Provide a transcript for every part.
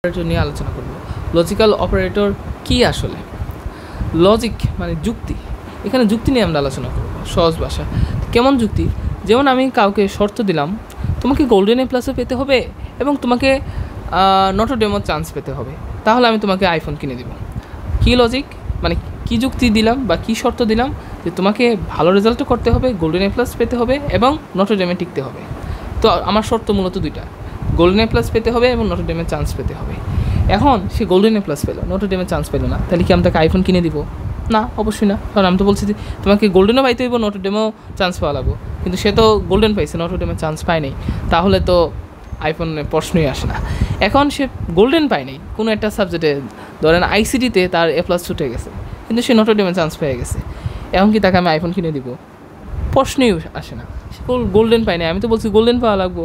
Operator নিয়ে আলোচনা করব। লজিক্যাল অপারেটর কি আসলে? লজিক মানে যুক্তি, এখানে যুক্তি নিয়ে আমরা আলোচনা করব সহজ ভাষা। কেমন যুক্তি? যেমন আমি কাউকে শর্ত দিলাম, তোমাকে গোল্ডেন এ প্লাসও পেতে হবে এবং তোমাকে নটর ডেমোর চান্স পেতে হবে, তাহলে আমি তোমাকে আইফোন কিনে দিব। কী লজিক মানে কী যুক্তি দিলাম বা কী শর্ত দিলাম যে তোমাকে ভালো রেজাল্টও করতে হবে, গোল্ডেন এ প্লাস পেতে হবে এবং নটর ডেমে টিকতে হবে। তো আমার শর্ত মূলত দুইটা, গোল্ডেন এ প্লাস পেতে হবে এবং নটর ডেমের চান্স পেতে হবে। এখন সে গোল্ডেন এ প্লাস পেলো, নটর ডেমের চান্স পেলো না, তাহলে কি আমি তাকে আইফোন কিনে দিব? না, অবশ্যই না। কারণ আমি তো বলছি যে তোমাকে গোল্ডেনও পাইতে হইব, নটর ডেমেও চান্স পাওয়া লাগবো, কিন্তু সে তো গোল্ডেন পাইছে, নটর ডেমের চান্স পায় নাই, তাহলে তো আইফোনের প্রশ্নই আসে না। এখন সে গোল্ডেন পায় নাই কোনো একটা সাবজেক্টে, ধরেন আইসিটিতে তার এ প্লাস ছুটে গেছে, কিন্তু সে নটর ডেমের চান্স পেয়ে গেছে, এখন কি তাকে আমি আইফোন কিনে দিব? প্রশ্নই আসে না। সে গোল্ডেন পায় নাই, আমি তো বলছি গোল্ডেন পাওয়া লাগবো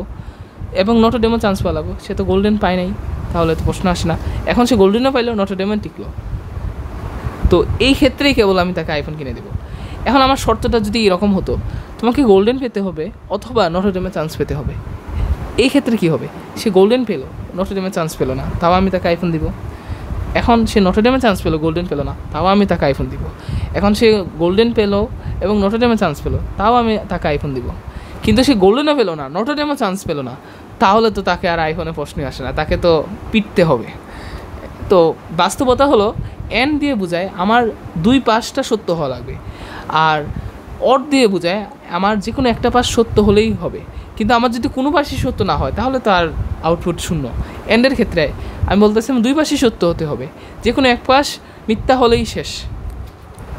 এবং নটর ডেমও চান্স পাওয়া লাগবো, সে তো গোল্ডেন পায় নাই, তাহলে তো প্রশ্ন আসে না। এখন সে গোল্ডেনও পাইলো, নটর ডেমও টিকলো, তো এই ক্ষেত্রেই কেবল আমি তাকে আইফোন কিনে দেবো। এখন আমার শর্তটা যদি এরকম হতো, তোমাকে গোল্ডেন পেতে হবে অথবা নটর ডেমে চান্স পেতে হবে, এই ক্ষেত্রে কী হবে? সে গোল্ডেন পেলো, নটর ডেমে চান্স পেলো না, তাও আমি তাকে আইফোন দিব। এখন সে নটর ডেমে চান্স পেলো, গোল্ডেন পেলো না, তাও আমি তাকে আইফোন দিব। এখন সে গোল্ডেন পেলো এবং নটর ডেমে চান্স পেলো, তাও আমি তাকে আইফোন দিব। কিন্তু সে গোল্ডেনও পেলো না, নটর ডেমে চান্স পেলো না, তাহলে তো তাকে আর আইফোনে প্রশ্নই আসে না, তাকে তো পিটতে হবে। তো বাস্তবতা হলো এন দিয়ে বোঝায় আমার দুই পাশটা সত্য হওয়া লাগবে, আর অর দিয়ে বোঝায় আমার যে কোনো একটা পাশ সত্য হলেই হবে। কিন্তু আমার যদি কোনো পাশই সত্য না হয়, তাহলে তো আর আউটপুট শূন্য। এন্ডের ক্ষেত্রে আমি বলতেছি দুই পাশই সত্য হতে হবে, যে কোনো এক পাশ মিথ্যা হলেই শেষ।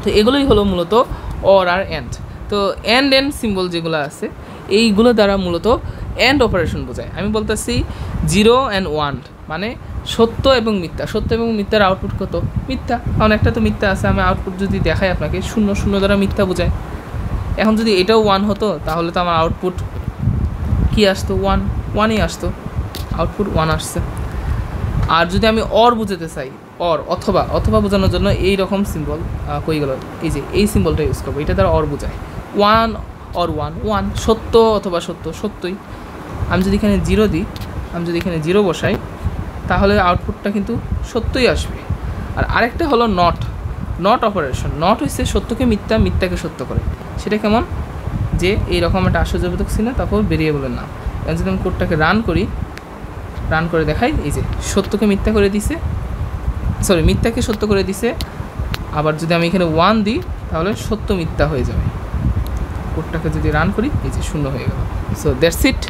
তো এগুলোই হলো মূলত অর আর এন্ড। তো এন্ড সিম্বল যেগুলো আছে, এইগুলো দ্বারা মূলত এন্ড অপারেশন বোঝায়। আমি বলতেছি 0 and 1 মানে সত্য এবং মিথ্যা। সত্য এবং মিথ্যার আউটপুট কত? মিথ্যা। কারণ একটা তো মিথ্যা আছে, আমি আউটপুট যদি দেখাই আপনাকে, 0 0 দ্বারা মিথ্যা বোঝায়। এখন যদি এটাও 1 হতো, তাহলে তো আমার আউটপুট কী আসতো? 1ই আসতো, আউটপুট 1 আসছে। আর যদি আমি অর বুঝাতে চাই, অর অথবা বোঝানোর জন্য এই রকম সিম্বল কই গেল, এই যে এই সিম্বলটা ইউজ করবো, এটা দ্বারা অর বোঝায়। 1 or 1 সত্য অথবা সত্যই। আমি যদি এখানে 0 দিই, আমি যদি এখানে 0 বসাই, তাহলে আউটপুটটা কিন্তু সত্যই আসবে। আর আরেকটা হলো নট অপারেশন। নট হচ্ছে সত্যকে মিথ্যা, মিথ্যাকে সত্য করে। সেটা কেমন? যে এইরকম একটা আশ্চর্যবোধক চিহ্ন, তারপর ভেরিয়েবলের নাম। এখন যদি আমি কোডটাকে রান করে দেখাই, এই যে সত্যকে মিথ্যা করে দিছে, মিথ্যাকে সত্য করে দিছে। আবার যদি আমি এখানে 1 দিই, তাহলে সত্য মিথ্যা হয়ে যাবে। কোডটাকে যদি রান করি, এই যে 0 হয়ে গেল। So that's it.